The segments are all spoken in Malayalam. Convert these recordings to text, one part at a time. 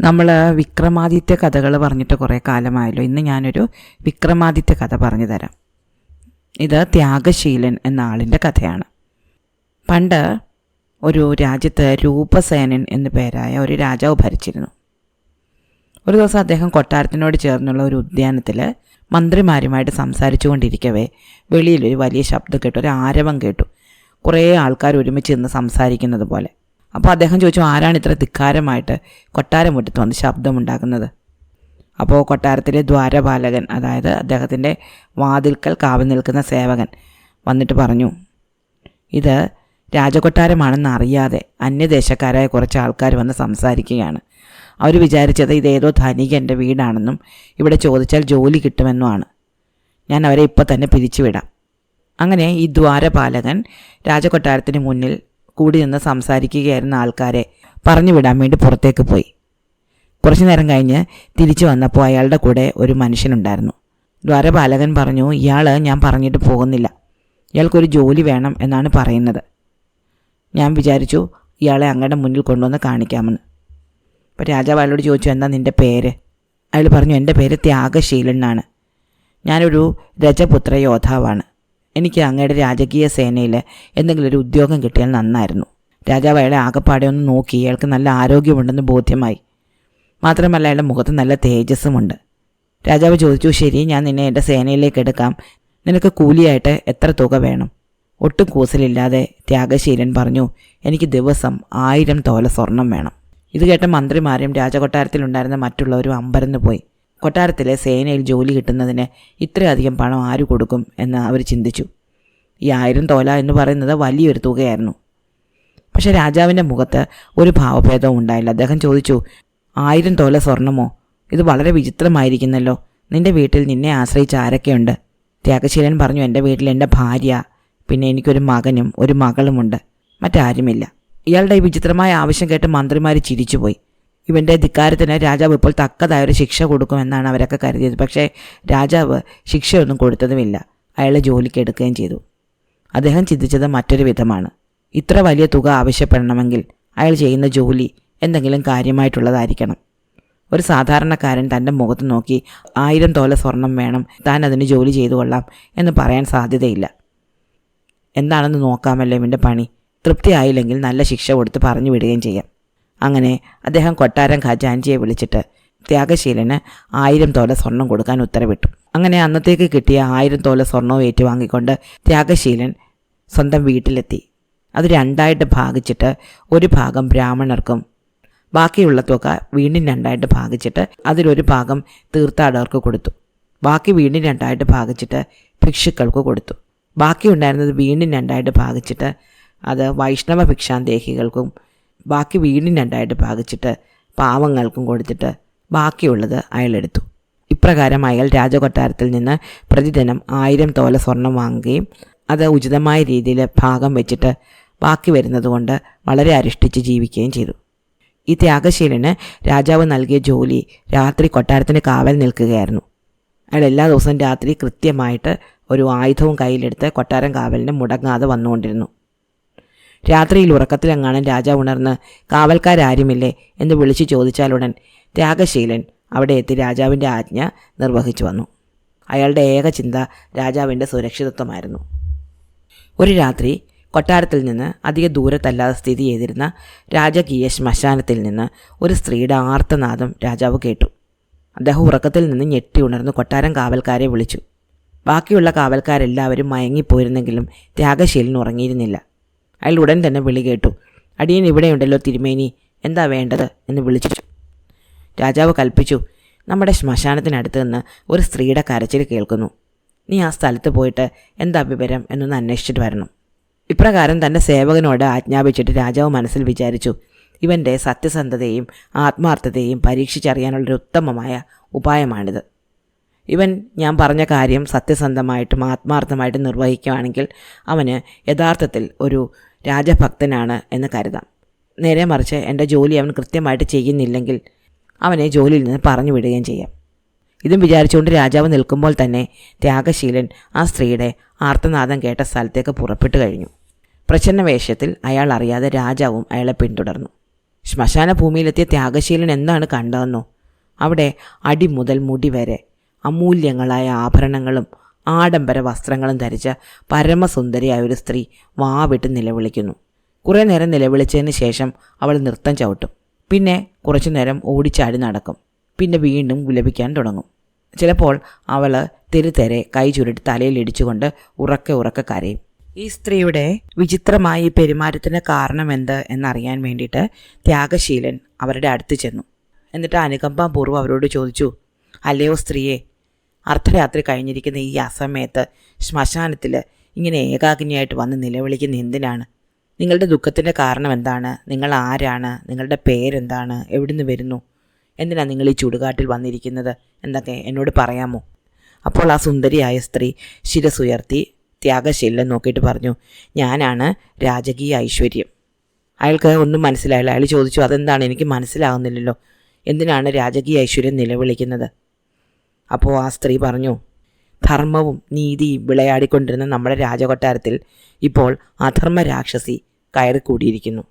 നമ്മൾ വിക്രമാദിത്യ കഥകൾ പറഞ്ഞിട്ട് കുറേ കാലമായല്ലോ. ഇന്ന് ഞാനൊരു വിക്രമാദിത്യ കഥ പറഞ്ഞു തരാം. ഇത് ത്യാഗശീലൻ എന്ന ആളിൻ്റെ കഥയാണ്. പണ്ട് ഒരു രാജ്യത്ത് രൂപസേനൻ എന്നു പേരായ ഒരു രാജാവ് ഭരിച്ചിരുന്നു. ഒരു ദിവസം അദ്ദേഹം കൊട്ടാരത്തിനോട് ചേർന്നുള്ള ഒരു ഉദ്യാനത്തിൽ മന്ത്രിമാരുമായിട്ട് സംസാരിച്ചു കൊണ്ടിരിക്കവേ വെളിയിലൊരു വലിയ ശബ്ദം കേട്ടു, ഒരു ആരവം കേട്ടു, കുറേ ആൾക്കാർ ഒരുമിച്ച് നിന്ന് സംസാരിക്കുന്നത് പോലെ. അപ്പോൾ അദ്ദേഹം ചോദിച്ചു, ആരാണ് ഇത്ര ധിക്കാരമായിട്ട് കൊട്ടാരമുറ്റത്ത് വന്ന് ശബ്ദമുണ്ടാക്കുന്നത്? അപ്പോൾ കൊട്ടാരത്തിലെ ദ്വാരപാലകൻ, അതായത് അദ്ദേഹത്തിൻ്റെ വാതിൽക്കൽ കാവൽ നിൽക്കുന്ന സേവകൻ വന്നിട്ട് പറഞ്ഞു, ഇത് രാജകൊട്ടാരമാണെന്ന് അറിയാതെ അന്യദേശക്കാരായ കുറച്ച് ആൾക്കാർ വന്ന് സംസാരിക്കുകയാണ്. അവർ വിചാരിച്ചത് ഇതേതോ ധനികൻ്റെ വീടാണെന്നും ഇവിടെ ചോദിച്ചാൽ ജോലി കിട്ടുമെന്നുമാണ്. ഞാൻ അവരെ ഇപ്പോൾ തന്നെ പിരിച്ചുവിടാം. അങ്ങനെ ഈ ദ്വാരപാലകൻ രാജകൊട്ടാരത്തിന് മുന്നിൽ കൂടി നിന്ന് സംസാരിക്കുകയായിരുന്ന ആൾക്കാരെ പറഞ്ഞു വിടാൻ വേണ്ടി പുറത്തേക്ക് പോയി. കുറച്ചു നേരം കഴിഞ്ഞ് തിരിച്ചു വന്നപ്പോൾ അയാളുടെ കൂടെ ഒരു മനുഷ്യനുണ്ടായിരുന്നു. ദ്വാരപാലകൻ പറഞ്ഞു, ഇയാൾ ഞാൻ പറഞ്ഞിട്ട് പോകുന്നില്ല, ഇയാൾക്കൊരു ജോലി വേണം എന്നാണ് പറയുന്നത്. ഞാൻ വിചാരിച്ചു ഇയാളെ അങ്ങയുടെ മുന്നിൽ കൊണ്ടുവന്ന് കാണിക്കാമെന്ന്. അപ്പോൾ രാജാവ് അയാളോട് ചോദിച്ചു, എന്താ നിൻ്റെ പേര്? അയാൾ പറഞ്ഞു, എൻ്റെ പേര് ത്യാഗശീലൻ എന്നാണ്. ഞാനൊരു രജപുത്ര യോദ്ധാവാണ്. എനിക്ക് അങ്ങയുടെ രാജകീയ സേനയിൽ എന്തെങ്കിലും ഒരു ഉദ്യോഗം കിട്ടിയാൽ നന്നായിരുന്നു. രാജാവ് അയാളെ ആകെപ്പാടെ ഒന്ന് നോക്കി. അയാൾക്ക് നല്ല ആരോഗ്യമുണ്ടെന്ന് ബോധ്യമായി. മാത്രമല്ല അയാളുടെ മുഖത്ത് നല്ല തേജസ്സുമുണ്ട്. രാജാവ് ചോദിച്ചു, ശരി, ഞാൻ നിന്നെ എൻ്റെ സേനയിലേക്ക് എടുക്കാം. നിനക്ക് കൂലിയായിട്ട് എത്ര തുക വേണം? ഒട്ടും കൂസലില്ലാതെ ത്യാഗശീലൻ പറഞ്ഞു, എനിക്ക് ദിവസം 1000 തോല സ്വർണം വേണം. ഇത് കേട്ട മന്ത്രിമാരും രാജകൊട്ടാരത്തിലുണ്ടായിരുന്ന മറ്റുള്ളവരും അമ്പരന്ന് പോയി. കൊട്ടാരത്തിലെ സേനയിൽ ജോലി കിട്ടുന്നതിന് ഇത്രയധികം പണം ആര് കൊടുക്കും എന്ന് അവർ ചിന്തിച്ചു. ഈ 1000 തോല എന്ന് പറയുന്നത് വലിയൊരു തുകയായിരുന്നു. പക്ഷേ രാജാവിൻ്റെ മുഖത്ത് ഒരു ഭാവഭേദവും ഉണ്ടായില്ല. അദ്ദേഹം ചോദിച്ചു, 1000 തോല സ്വർണമോ? ഇത് വളരെ വിചിത്രമായിരിക്കുന്നല്ലോ. നിൻ്റെ വീട്ടിൽ നിന്നെ ആശ്രയിച്ച് ആരൊക്കെയുണ്ട്? ത്യാഗശീലൻ പറഞ്ഞു, എൻ്റെ വീട്ടിൽ എൻ്റെ ഭാര്യ, പിന്നെ എനിക്കൊരു മകനും ഒരു മകളുമുണ്ട്, മറ്റാരുമില്ല. ഇയാളുടെ ഈ വിചിത്രമായ ആവശ്യം കേട്ട് മന്ത്രിമാർ ചിരിച്ചുപോയി. ഇവൻ്റെ ധിക്കാരത്തിന് രാജാവ് ഇപ്പോൾ തക്കതായൊരു ശിക്ഷ കൊടുക്കുമെന്നാണ് അവരൊക്കെ കരുതിയത്. പക്ഷേ രാജാവ് ശിക്ഷയൊന്നും കൊടുത്തതുമില്ല. അയാളെ ജോലിക്ക് എടുക്കുകയും ചെയ്തു. അദ്ദേഹം ചിന്തിച്ചത് മറ്റൊരു വിധമാണ്. ഇത്ര വലിയ തുക ആവശ്യപ്പെടണമെങ്കിൽ അയാൾ ചെയ്യുന്ന ജോലി എന്തെങ്കിലും കാര്യമായിട്ടുള്ളതായിരിക്കണം. ഒരു സാധാരണക്കാരൻ തൻ്റെ മുഖത്ത് നോക്കി 1000 തോല സ്വർണം വേണം, താൻ അതിന് ജോലി ചെയ്തു കൊള്ളാം എന്ന് പറയാൻ സാധ്യതയില്ല. എന്താണെന്ന് നോക്കാമല്ലോ ഇവൻ്റെ പണി. തൃപ്തിയായില്ലെങ്കിൽ നല്ല ശിക്ഷ കൊടുത്ത് പറഞ്ഞു വിടുകയും ചെയ്യാം. അങ്ങനെ അദ്ദേഹം കൊട്ടാരം ഖജാൻജിയെ വിളിച്ചിട്ട് ത്യാഗശീലന് 1000 തോല സ്വർണം കൊടുക്കാൻ ഉത്തരവിട്ടു. അങ്ങനെ അന്നത്തേക്ക് കിട്ടിയ 1000 തോല സ്വർണവും ഏറ്റുവാങ്ങിക്കൊണ്ട് ത്യാഗശീലൻ സ്വന്തം വീട്ടിലെത്തി. അത് 2ആയിട്ട് ഭാഗിച്ചിട്ട് ഒരു ഭാഗം ബ്രാഹ്മണർക്കും ബാക്കിയുള്ള തുക വീണ്ടും 2ആയിട്ട് ഭാഗിച്ചിട്ട് അതിലൊരു ഭാഗം തീർത്ഥാടകർക്ക് കൊടുത്തു. ബാക്കി വീണ്ടും 2ആയിട്ട് ഭാഗിച്ചിട്ട് ഭിക്ഷുക്കൾക്ക് കൊടുത്തു. ബാക്കി ഉണ്ടായിരുന്നത് വീണ്ടും 2ആയിട്ട് ഭാഗിച്ചിട്ട് അത് വൈഷ്ണവ ഭിക്ഷാന്തേഹികൾക്കും ബാക്കി വീണ്ടും 2ആയിട്ട് ഭാഗിച്ചിട്ട് പാവങ്ങൾക്കും കൊടുത്തിട്ട് ബാക്കിയുള്ളത് അയാളെടുത്തു. ഇപ്രകാരം അയാൾ രാജകൊട്ടാരത്തിൽ നിന്ന് പ്രതിദിനം 1000 തോല സ്വർണം വാങ്ങുകയും അത് ഉചിതമായ രീതിയിൽ ഭാഗം വെച്ചിട്ട് ബാക്കി വരുന്നത് കൊണ്ട് വളരെ അരിഷ്ടിച്ച് ജീവിക്കുകയും ചെയ്തു. ഈ ത്യാഗശീലന് രാജാവ് നൽകിയ ജോലി രാത്രി കൊട്ടാരത്തിന് കാവൽ നിൽക്കുകയായിരുന്നു. അയാൾ എല്ലാ ദിവസവും രാത്രി കൃത്യമായിട്ട് ഒരു ആയുധവും കയ്യിലെടുത്ത് കൊട്ടാരം കാവലിന് മുടങ്ങാതെ വന്നുകൊണ്ടിരുന്നു. രാത്രിയിൽ ഉറക്കത്തിലെങ്ങാനും രാജാവ് ഉണർന്ന് കാവൽക്കാരാരുമില്ലേ എന്ന് വിളിച്ചു ചോദിച്ചാലുടൻ ത്യാഗശീലൻ അവിടെ എത്തി രാജാവിൻ്റെ ആജ്ഞ നിർവഹിച്ചു വന്നു. അയാളുടെ ഏക ചിന്ത രാജാവിൻ്റെ സുരക്ഷിതത്വമായിരുന്നു. ഒരു രാത്രി കൊട്ടാരത്തിൽ നിന്ന് അധിക ദൂരത്തല്ലാതെ സ്ഥിതി ചെയ്തിരുന്ന രാജകീയ ശ്മശാനത്തിൽ നിന്ന് ഒരു സ്ത്രീയുടെ ആർത്തനാദം രാജാവ് കേട്ടു. അദ്ദേഹം ഉറക്കത്തിൽ നിന്ന് ഞെട്ടി ഉണർന്ന് കൊട്ടാരം കാവൽക്കാരെ വിളിച്ചു. ബാക്കിയുള്ള കാവൽക്കാരെല്ലാവരും മയങ്ങിപ്പോയിരുന്നെങ്കിലും ത്യാഗശീലൻ ഉറങ്ങിയിരുന്നില്ല. അയാൾ ഉടൻ തന്നെ വിളി കേട്ടു. അടിയൻ ഇവിടെയുണ്ടല്ലോ തിരുമേനി, എന്താ വേണ്ടത് എന്ന് വിളിച്ചു. രാജാവ് കൽപ്പിച്ചു, നമ്മുടെ ശ്മശാനത്തിനടുത്ത് നിന്ന് ഒരു സ്ത്രീയുടെ കരച്ചിൽ കേൾക്കുന്നു. നീ ആ സ്ഥലത്ത് പോയിട്ട് എന്താ വിവരം എന്നൊന്ന് അന്വേഷിച്ചിട്ട് വരണം. ഇപ്രകാരം തൻ്റെ സേവകനോട് ആജ്ഞാപിച്ചിട്ട് രാജാവ് മനസ്സിൽ വിചാരിച്ചു, ഇവൻ്റെ സത്യസന്ധതയും ആത്മാർത്ഥതയും പരീക്ഷിച്ചറിയാനുള്ളൊരു ഉത്തമമായ ഉപായമാണിത്. ഇവൻ ഞാൻ പറഞ്ഞ കാര്യം സത്യസന്ധമായിട്ടും ആത്മാർത്ഥമായിട്ടും നിർവഹിക്കുകയാണെങ്കിൽ അവന് യഥാർത്ഥത്തിൽ ഒരു രാജഭക്തനാണ് എന്ന് കരുതാം. നേരെ മറിച്ച് എൻ്റെ ജോലി അവൻ കൃത്യമായിട്ട് ചെയ്യുന്നില്ലെങ്കിൽ അവനെ ജോലിയിൽ നിന്ന് പറഞ്ഞു വിടുകയും ചെയ്യാം. ഇതും വിചാരിച്ചുകൊണ്ട് രാജാവ് നിൽക്കുമ്പോൾ തന്നെ ത്യാഗശീലൻ ആ സ്ത്രീയുടെ ആർത്തനാദം കേട്ട സ്ഥലത്തേക്ക് പുറപ്പെട്ടു കഴിഞ്ഞു. പ്രച്ഛന്ന വേഷത്തിൽ അയാൾ അറിയാതെ രാജാവും അയാളെ പിന്തുടർന്നു. ശ്മശാന ഭൂമിയിലെത്തിയ ത്യാഗശീലൻ എന്താണ് കണ്ടതെന്നോ? അവിടെ അടി മുതൽ മുടി വരെ അമൂല്യങ്ങളായ ആഭരണങ്ങളും ആഡംബര വസ്ത്രങ്ങളും ധരിച്ച പരമസുന്ദരിയായ ഒരു സ്ത്രീ വാവിട്ട് നിലവിളിക്കുന്നു. കുറേ നേരം നിലവിളിച്ചതിന് ശേഷം അവൾ നൃത്തം ചവിട്ടും. പിന്നെ കുറച്ചു നേരം ഓടിച്ചാടി നടക്കും. പിന്നെ വീണ്ടും വിലപിക്കാൻ തുടങ്ങും. ചിലപ്പോൾ അവൾ തിരുതെരെ കൈ ചുരുട്ടി തലയിൽ ഇടിച്ചുകൊണ്ട് ഉറക്കെ ഉറക്കെ കരയും. ഈ സ്ത്രീയുടെ വിചിത്രമായ ഈ പെരുമാറ്റത്തിന് കാരണമെന്ത് എന്നറിയാൻ വേണ്ടിയിട്ട് ത്യാഗശീലൻ അവരുടെ അടുത്ത് ചെന്നു. എന്നിട്ട് അനുകമ്പാപൂർവ്വം അവരോട് ചോദിച്ചു, അല്ലയോ സ്ത്രീയെ, അർദ്ധരാത്രി കഴിഞ്ഞിരിക്കുന്ന ഈ അസമയത്ത് ശ്മശാനത്തിൽ ഇങ്ങനെ ഏകാഗ്നിയായിട്ട് വന്ന് നിലവിളിക്കുന്ന എന്തിനാണ്? നിങ്ങളുടെ ദുഃഖത്തിൻ്റെ കാരണം എന്താണ്? നിങ്ങൾ ആരാണ്? നിങ്ങളുടെ പേരെന്താണ്? എവിടുന്ന് വരുന്നു? എന്തിനാണ് നിങ്ങൾ ഈ ചുടുകാട്ടിൽ വന്നിരിക്കുന്നത് എന്നൊക്കെ എന്നോട് പറയാമോ? അപ്പോൾ ആ സുന്ദരിയായ സ്ത്രീ ശിരസുയർത്തി ത്യാഗശീലൻ നോക്കിയിട്ട് പറഞ്ഞു, ഞാനാണ് രാജകീയ ഐശ്വര്യം. അയാൾക്ക് ഒന്നും മനസ്സിലായില്ല. അയാൾ ചോദിച്ചു, അതെന്താണ്? എനിക്ക് മനസ്സിലാകുന്നില്ലല്ലോ. എന്തിനാണ് രാജകീയ ഐശ്വര്യം നിലവിളിക്കുന്നത്? അപ്പോൾ ആ സ്ത്രീ പറഞ്ഞു, ധർമ്മവും നീതിയും വിളയാടിക്കൊണ്ടിരുന്ന നമ്മുടെ രാജകൊട്ടാരത്തിൽ ഇപ്പോൾ അധർമ്മ രാക്ഷസി കയറിക്കൂടിയിരിക്കുന്നു.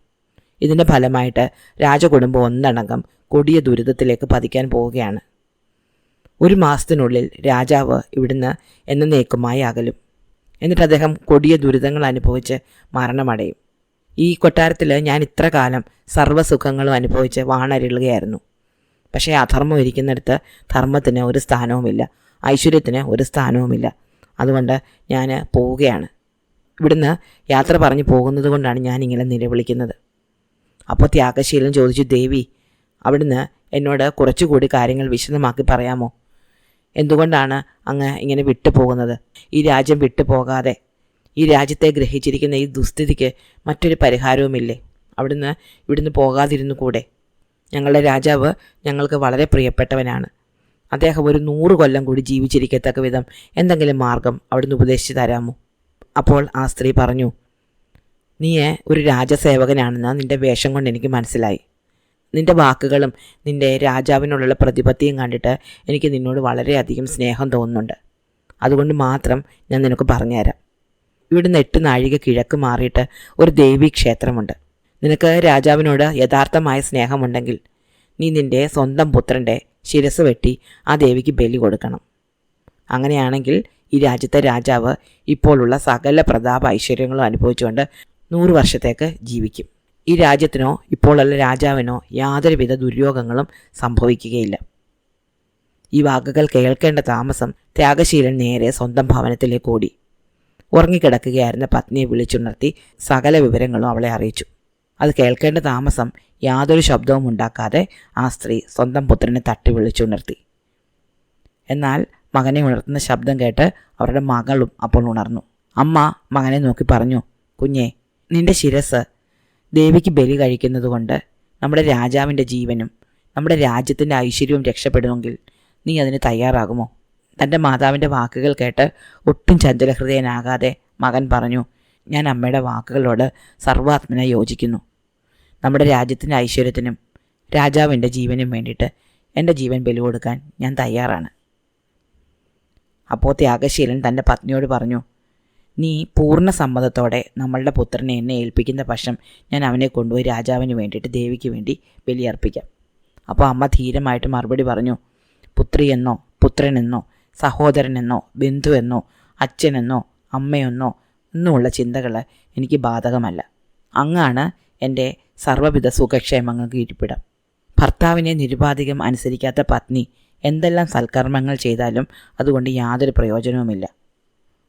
ഇതിൻ്റെ ഫലമായിട്ട് രാജകുടുംബം ഒന്നടങ്കം കൊടിയ ദുരിതത്തിലേക്ക് പതിക്കാൻ പോവുകയാണ്. 1 മാസത്തിനുള്ളിൽ രാജാവ് ഇവിടുന്ന് എന്നേക്കുമായി അകലും. എന്നിട്ട് അദ്ദേഹം കൊടിയ ദുരിതങ്ങൾ അനുഭവിച്ച് മരണമടയും. ഈ കൊട്ടാരത്തിൽ ഞാൻ ഇത്ര കാലം സർവ്വസുഖങ്ങളും അനുഭവിച്ച് വാണരുളുകയായിരുന്നു. പക്ഷേ അധർമ്മം ഇരിക്കുന്നിടത്ത് ധർമ്മത്തിന് ഒരു സ്ഥാനവുമില്ല, ഐശ്വര്യത്തിന് ഒരു സ്ഥാനവുമില്ല. അതുകൊണ്ട് ഞാൻ പോവുകയാണ്. ഇവിടുന്ന് യാത്ര പറഞ്ഞു പോകുന്നത് കൊണ്ടാണ് ഞാനിങ്ങനെ നിലവിളിക്കുന്നത്. അപ്പോൾ ത്യാഗശീലൻ ചോദിച്ചു, ദേവി, അവിടുന്ന് എന്നോട് കുറച്ചുകൂടി കാര്യങ്ങൾ വിശദമാക്കി പറയാമോ? എന്തുകൊണ്ടാണ് അങ്ങ് ഇങ്ങനെ വിട്ടുപോകുന്നത്? ഈ രാജ്യം വിട്ടുപോകാതെ ഈ രാജ്യത്തെ ഗ്രഹിച്ചിരിക്കുന്ന ഈ ദുസ്ഥിതിക്ക് മറ്റൊരു പരിഹാരവുമില്ലേ? ഇവിടുന്ന് പോകാതിരുന്നു കൂടെ? ഞങ്ങളുടെ രാജാവ് ഞങ്ങൾക്ക് വളരെ പ്രിയപ്പെട്ടവനാണ്. അദ്ദേഹം ഒരു 100 കൊല്ലം കൂടി ജീവിച്ചിരിക്കത്തക്ക വിധം എന്തെങ്കിലും മാർഗം അവിടുന്ന് ഉപദേശിച്ചു തരാമോ? അപ്പോൾ ആ സ്ത്രീ പറഞ്ഞു, നീ ഒരു രാജസേവകനാണെന്ന് നിൻ്റെ വേഷം കൊണ്ട് എനിക്ക് മനസ്സിലായി. നിൻ്റെ വാക്കുകളും നിൻ്റെ രാജാവിനോടുള്ള പ്രതിപത്തിയും കണ്ടിട്ട് എനിക്ക് നിന്നോട് വളരെയധികം സ്നേഹം തോന്നുന്നുണ്ട്. അതുകൊണ്ട് മാത്രം ഞാൻ നിനക്ക് പറഞ്ഞുതരാം. ഇവിടുന്ന് 8 നാഴിക കിഴക്ക് മാറിയിട്ട് ഒരു ദേവീ ക്ഷേത്രമുണ്ട്. നിനക്ക് രാജാവിനോട് യഥാർത്ഥമായ സ്നേഹമുണ്ടെങ്കിൽ നീ നിൻ്റെ സ്വന്തം പുത്രൻ്റെ ശിരസ് വെട്ടി ആ ദേവിക്ക് ബലി കൊടുക്കണം. അങ്ങനെയാണെങ്കിൽ ഈ രാജ്യത്തെ രാജാവ് ഇപ്പോഴുള്ള സകല പ്രതാപ ഐശ്വര്യങ്ങളും അനുഭവിച്ചുകൊണ്ട് 100 വർഷത്തേക്ക് ജീവിക്കും. ഈ രാജ്യത്തിനോ ഇപ്പോഴുള്ള രാജാവിനോ യാതൊരുവിധ ദുര്യോഗങ്ങളും സംഭവിക്കുകയില്ല. ഈ വാക്കുകൾ കേൾക്കേണ്ട താമസം ത്യാഗശീലൻ നേരെ സ്വന്തം ഭവനത്തിലേക്ക് ഓടി. ഉറങ്ങിക്കിടക്കുകയായിരുന്ന പത്നിയെ വിളിച്ചുണർത്തി സകല വിവരങ്ങളും അവളെ അറിയിച്ചു. അത് കേൾക്കേണ്ട താമസം യാതൊരു ശബ്ദവും ഉണ്ടാക്കാതെ ആ സ്ത്രീ സ്വന്തം പുത്രനെ തട്ടി വിളിച്ചുണർത്തി. എന്നാൽ മകനെ ഉണർത്തുന്ന ശബ്ദം കേട്ട് അവരുടെ മകളും അപ്പോൾ ഉണർന്നു. അമ്മ മകനെ നോക്കി പറഞ്ഞു, കുഞ്ഞെ, നിന്റെ ശിരസ് ദേവിക്ക് ബലി കഴിക്കുന്നത് കൊണ്ട് നമ്മുടെ രാജാവിൻ്റെ ജീവനും നമ്മുടെ രാജ്യത്തിൻ്റെ ഐശ്വര്യവും രക്ഷപ്പെടുമെങ്കിൽ നീ അതിന് തയ്യാറാകുമോ? തൻ്റെ മാതാവിൻ്റെ വാക്കുകൾ കേട്ട് ഒട്ടും ചഞ്ചലഹൃദയനാകാതെ മകൻ പറഞ്ഞു, ഞാൻ അമ്മയുടെ വാക്കുകളോട് സർവാത്മന യോജിക്കുന്നു. നമ്മുടെ രാജ്യത്തിൻ്റെ ഐശ്വര്യത്തിനും രാജാവിൻ്റെ ജീവനും വേണ്ടിയിട്ട് എൻ്റെ ജീവൻ ബലി കൊടുക്കാൻ ഞാൻ തയ്യാറാണ്. അപ്പോൾ ത്യാഗശീലൻ തൻ്റെ പത്നിയോട് പറഞ്ഞു, നീ പൂർണ്ണ സമ്മതത്തോടെ നമ്മളുടെ പുത്രനെ എന്നെ ഏൽപ്പിക്കുന്ന പക്ഷം ഞാൻ അവനെ കൊണ്ടുപോയി രാജാവിന് വേണ്ടിയിട്ട് ദേവിക്ക് വേണ്ടി ബലിയർപ്പിക്കാം. അപ്പോൾ അമ്മ ധീരമായിട്ട് മറുപടി പറഞ്ഞു, പുത്രിയെന്നോ പുത്രനെന്നോ സഹോദരനെന്നോ ബന്ധുവെന്നോ അച്ഛനെന്നോ അമ്മയെന്നോ ഒന്നുമുള്ള ചിന്തകൾ എനിക്ക് ബാധകമല്ല. അങ്ങാണ് എൻ്റെ സർവ്വവിധ സുഖക്ഷേമങ്ങൾക്ക് ഇരിപ്പിടം. ഭർത്താവിനെ നിരുപാധികം അനുസരിക്കാത്ത പത്നി എന്തെല്ലാം സൽക്കർമ്മങ്ങൾ ചെയ്താലും അതുകൊണ്ട് യാതൊരു പ്രയോജനവുമില്ല.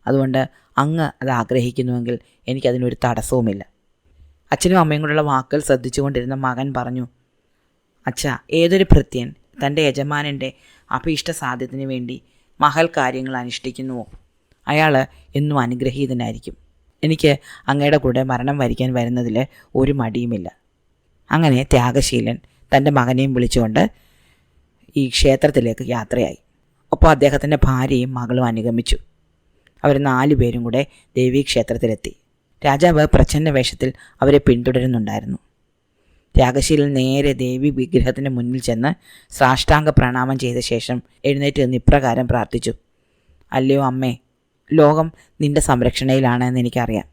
അതുകൊണ്ട് അങ്ങ് അത് ആഗ്രഹിക്കുന്നുവെങ്കിൽ എനിക്കതിനൊരു തടസ്സവുമില്ല. അച്ഛനും അമ്മയും കൂടെയുള്ള വാക്കുകൾ ശ്രദ്ധിച്ചുകൊണ്ടിരുന്ന മകൻ പറഞ്ഞു, അച്ഛാ, ഏതൊരു ഭൃത്യൻ തൻ്റെ യജമാനൻ്റെ അഭീഷ്ട സാധ്യത്തിന് വേണ്ടി മഹൽ കാര്യങ്ങൾ അനുഷ്ഠിക്കുന്നുവോ അയാൾ എന്നും അനുഗ്രഹീതനായിരിക്കും. എനിക്ക് അങ്ങയുടെ കൂടെ മരണം വരിക്കാൻ വരുന്നതിൽ ഒരു മടിയുമില്ല. അങ്ങനെ ത്യാഗശീലൻ തൻ്റെ മകനെയും വിളിച്ചുകൊണ്ട് ഈ ക്ഷേത്രത്തിലേക്ക് യാത്രയായി. ഒപ്പം അദ്ദേഹത്തിൻ്റെ ഭാര്യയും മകളും അനുഗമിച്ചു. അവർ 4 പേരും കൂടെ ദേവീക്ഷേത്രത്തിലെത്തി. രാജാവ് പ്രച്ഛന്ന വേഷത്തിൽ അവരെ പിന്തുടരുന്നുണ്ടായിരുന്നു. ത്യാഗശീലൻ നേരെ ദേവി വിഗ്രഹത്തിന് മുന്നിൽ ചെന്ന് സാഷ്ടാംഗ പ്രണാമം ചെയ്ത ശേഷം എഴുന്നേറ്റ് നിന്ന് ഇപ്രകാരം പ്രാർത്ഥിച്ചു, അല്ലയോ അമ്മേ, ലോകം നിൻ്റെ സംരക്ഷണയിലാണെന്ന് എനിക്കറിയാം.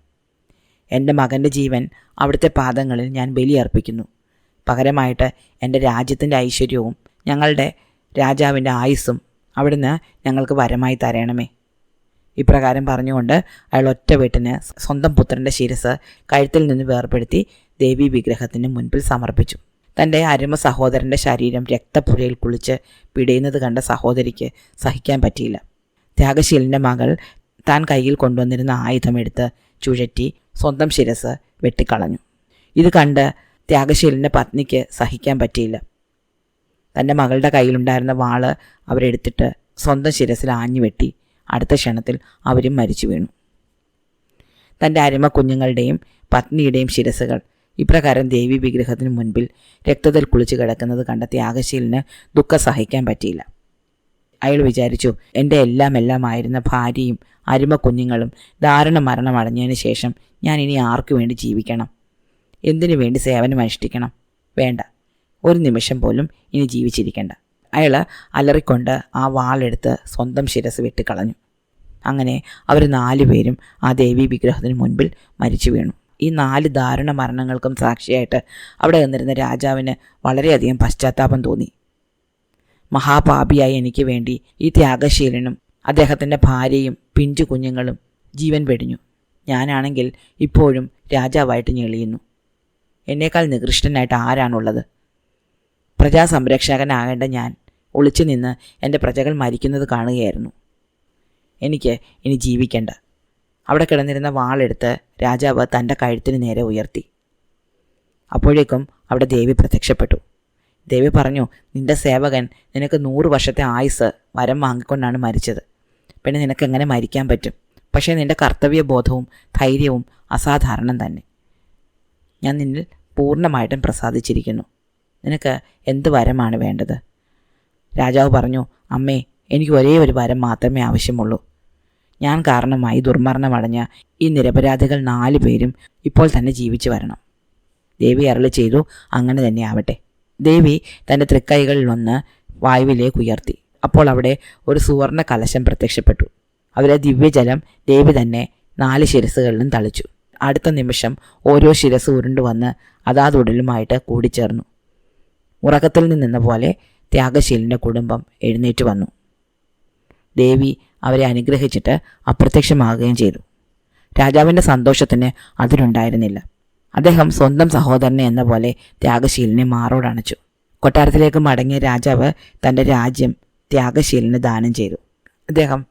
എൻ്റെ മകൻ്റെ ജീവൻ അവിടുത്തെ പാദങ്ങളിൽ ഞാൻ ബലിയർപ്പിക്കുന്നു. പകരമായിട്ട് എൻ്റെ രാജ്യത്തിൻ്റെ ഐശ്വര്യവും ഞങ്ങളുടെ രാജാവിൻ്റെ ആയുസ്സും അവിടുന്ന് ഞങ്ങൾക്ക് വരമായി തരണമേ. ഇപ്രകാരം പറഞ്ഞുകൊണ്ട് അയാൾ ഒറ്റ വെട്ടിന് സ്വന്തം പുത്രൻ്റെ ശിരസ് കഴുത്തിൽ നിന്ന് വേർപെടുത്തി ദേവീ വിഗ്രഹത്തിന് മുൻപിൽ സമർപ്പിച്ചു. തൻ്റെ അരുമ സഹോദരൻ്റെ ശരീരം രക്തപ്പുഴയിൽ കുളിച്ച് പിടയുന്നത് കണ്ട സഹോദരിക്ക് സഹിക്കാൻ പറ്റിയില്ല. ത്യാഗശീലൻ്റെ മകൾ താൻ കയ്യിൽ കൊണ്ടുവന്നിരുന്ന ആയുധമെടുത്ത് ചുഴറ്റി സ്വന്തം ശിരസ് വെട്ടിക്കളഞ്ഞു. ഇത് കണ്ട് ത്യാഗശീലൻ്റെ പത്നിക്ക് സഹിക്കാൻ പറ്റിയില്ല. തൻ്റെ മകളുടെ കയ്യിലുണ്ടായിരുന്ന വാള് അവരെടുത്തിട്ട് സ്വന്തം ശിരസിൽ ആഞ്ഞു വെട്ടി. അടുത്ത ക്ഷണത്തിൽ അവരും മരിച്ചു വീണു. തൻ്റെ അരുമ കുഞ്ഞുങ്ങളുടെയും പത്നിയുടെയും ശിരസുകൾ ഇപ്രകാരം ദേവി വിഗ്രഹത്തിന് മുൻപിൽ രക്തത്തിൽ കുളിച്ച് കിടക്കുന്നത് കണ്ട ത്യാഗശീലന് ദുഃഖം സഹിക്കാൻ പറ്റിയില്ല. അയാൾ വിചാരിച്ചു, എൻ്റെ എല്ലാമായിരുന്ന ഭാര്യയും അരുമ കുഞ്ഞുങ്ങളും ദാരുണ മരണം അടഞ്ഞതിന് ശേഷം ഞാൻ ഇനി ആർക്കു വേണ്ടി ജീവിക്കണം? എന്തിനു വേണ്ടി സേവനം അനുഷ്ഠിക്കണം? വേണ്ട, ഒരു നിമിഷം പോലും ഇനി ജീവിച്ചിരിക്കേണ്ട. അയാൾ അലറിക്കൊണ്ട് ആ വാളെടുത്ത് സ്വന്തം ശിരസ് വെട്ടിക്കളഞ്ഞു. അങ്ങനെ അവർ 4 പേരും ആ ദേവീ വിഗ്രഹത്തിന് മുൻപിൽ മരിച്ചു വീണു. ഈ 4 ദാരുണ മരണങ്ങൾക്കും സാക്ഷിയായിട്ട് അവിടെ നിന്നിരുന്ന രാജാവിന് വളരെയധികം പശ്ചാത്താപം തോന്നി. മഹാപാപിയായി എനിക്ക് വേണ്ടി ഈ ത്യാഗശീലനും അദ്ദേഹത്തിൻ്റെ ഭാര്യയും പിഞ്ചു കുഞ്ഞുങ്ങളും ജീവൻ വെടിഞ്ഞു. ഞാനാണെങ്കിൽ ഇപ്പോഴും രാജാവായിട്ട് ഞെളിയുന്നു. എന്നേക്കാൾ നികൃഷ്ടനായിട്ട് ആരാണുള്ളത്? പ്രജാസംരക്ഷകനാകേണ്ട ഞാൻ ഒളിച്ചു നിന്ന് എൻ്റെ പ്രജകൾ മരിക്കുന്നത് കാണുകയായിരുന്നു. എനിക്ക് ഇനി ജീവിക്കേണ്ട. അവിടെ കിടന്നിരുന്ന വാളെടുത്ത് രാജാവ് തൻ്റെ കഴുത്തിന് നേരെ ഉയർത്തി. അപ്പോഴേക്കും അവിടെ ദേവി പ്രത്യക്ഷപ്പെട്ടു. ദേവി പറഞ്ഞു, നിന്റെ സേവകൻ നിനക്ക് 100 വർഷത്തെ ആയുസ് വരം വാങ്ങിക്കൊണ്ടാണ് മരിച്ചത്. പിന്നെ നിനക്ക് എങ്ങനെ മരിക്കാൻ പറ്റും? പക്ഷേ നിന്റെ കർത്തവ്യബോധവും ധൈര്യവും അസാധാരണം തന്നെ. ഞാൻ നിന്നിൽ പൂർണ്ണമായിട്ടും പ്രസാദിച്ചിരിക്കുന്നു. നിനക്ക് എന്ത് വരമാണ് വേണ്ടത്? രാജാവ് പറഞ്ഞു, അമ്മേ, എനിക്ക് ഒരേ ഒരു വരം മാത്രമേ ആവശ്യമുള്ളൂ. ഞാൻ കാരണമായി ദുർമരണമടഞ്ഞ ഈ നിരപരാധികൾ 4 പേരും ഇപ്പോൾ തന്നെ ജീവിച്ചു വരണം. ദേവി അരുളി ചെയ്തു, അങ്ങനെ തന്നെ ആവട്ടെ. ദേവി തൻ്റെ തൃക്കൈകളിലൊന്ന് വായുവിലേക്ക് ഉയർത്തി. അപ്പോൾ അവിടെ ഒരു സുവർണ കലശം പ്രത്യക്ഷപ്പെട്ടു. അവരെ ദിവ്യജലം ദേവി തന്നെ 4 ശിരസുകളിലും തളിച്ചു. അടുത്ത നിമിഷം ഓരോ ശിരസ് ഉരുണ്ടുവന്ന് അതാതുടലുമായിട്ട് കൂടിച്ചേർന്നു. ഉറക്കത്തിൽ നിന്ന പോലെ ത്യാഗശീലൻ്റെ കുടുംബം എഴുന്നേറ്റ് വന്നു. ദേവി അവരെ അനുഗ്രഹിച്ചിട്ട് അപ്രത്യക്ഷമാകുകയും ചെയ്തു. രാജാവിൻ്റെ സന്തോഷത്തിന് അതിരുണ്ടായിരുന്നില്ല. അദ്ദേഹം സ്വന്തം സഹോദരനെ എന്ന പോലെ ത്യാഗശീലനെ മാറോടണച്ചു. കൊട്ടാരത്തിലേക്ക് മടങ്ങിയ രാജാവ് തൻ്റെ രാജ്യം ത്യാഗശീലന് ദാനം ചെയ്തു. അദ്ദേഹം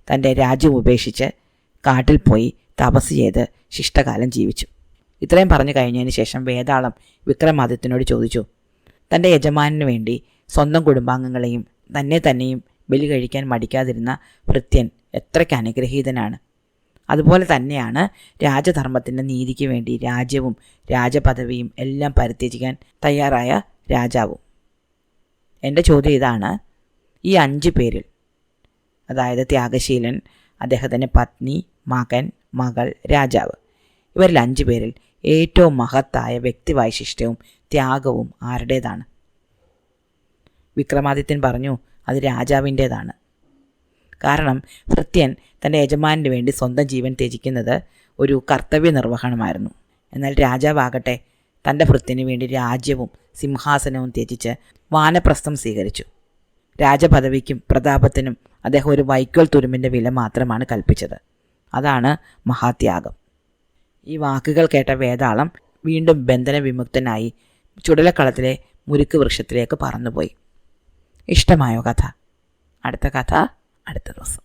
തൻ്റെ രാജ്യം ഉപേക്ഷിച്ച് കാട്ടിൽ പോയി തപസ് ചെയ്ത് ശിഷ്ടകാലം ജീവിച്ചു. ഇത്രയും പറഞ്ഞു കഴിഞ്ഞതിന് ശേഷം വേതാളം വിക്രമാദിത്യനോട് ചോദിച്ചു, തൻ്റെ യജമാനു വേണ്ടി സ്വന്തം കുടുംബാംഗങ്ങളെയും തന്നെയും ബലി കഴിക്കാൻ മടിക്കാതിരുന്ന ഭൃത്യൻ എത്രയ്ക്ക് അനുഗ്രഹീതനാണ്. അതുപോലെ തന്നെയാണ് രാജധർമ്മത്തിൻ്റെ നീതിക്ക് വേണ്ടി രാജ്യവും രാജപദവിയും എല്ലാം പരിത്യജിക്കാൻ തയ്യാറായ രാജാവും. എൻ്റെ ചോദ്യം ഇതാണ്, ഈ 5 പേരിൽ, അതായത് ത്യാഗശീലൻ, അദ്ദേഹത്തിൻ്റെ പത്നി, മകൻ, മകൾ, രാജാവ്, ഇവരിൽ 5 പേരിൽ ഏറ്റവും മഹത്തായ വ്യക്തിവൈശിഷ്ട്യവും ത്യാഗവും ആരുടേതാണ്? വിക്രമാദിത്യൻ പറഞ്ഞു, അത് രാജാവിൻ്റേതാണ്. കാരണം ഭൃത്യൻ തൻ്റെ യജമാനു വേണ്ടി സ്വന്തം ജീവൻ ത്യജിക്കുന്നത് ഒരു കർത്തവ്യ നിർവഹണമായിരുന്നു. എന്നാൽ രാജാവാകട്ടെ തൻ്റെ ഭൃത്യന് വേണ്ടി രാജ്യവും സിംഹാസനവും ത്യജിച്ച് വാനപ്രസ്ഥം സ്വീകരിച്ചു. രാജപദവിക്കും പ്രതാപത്തിനും അദ്ദേഹം ഒരു വൈക്കോൽ തുരുമ്പിൻ്റെ വില മാത്രമാണ് കൽപ്പിച്ചത്. അതാണ് മഹാത്യാഗം. ഈ വാക്കുകൾ കേട്ട വേതാളം വീണ്ടും ബന്ധനവിമുക്തനായി ചുടലക്കളത്തിലെ മുരുക്ക് വൃക്ഷത്തിലേക്ക് പറന്നുപോയി. ഇഷ്ടമായോ കഥ? അടുത്ത കഥ അടുത്ത ദിവസം.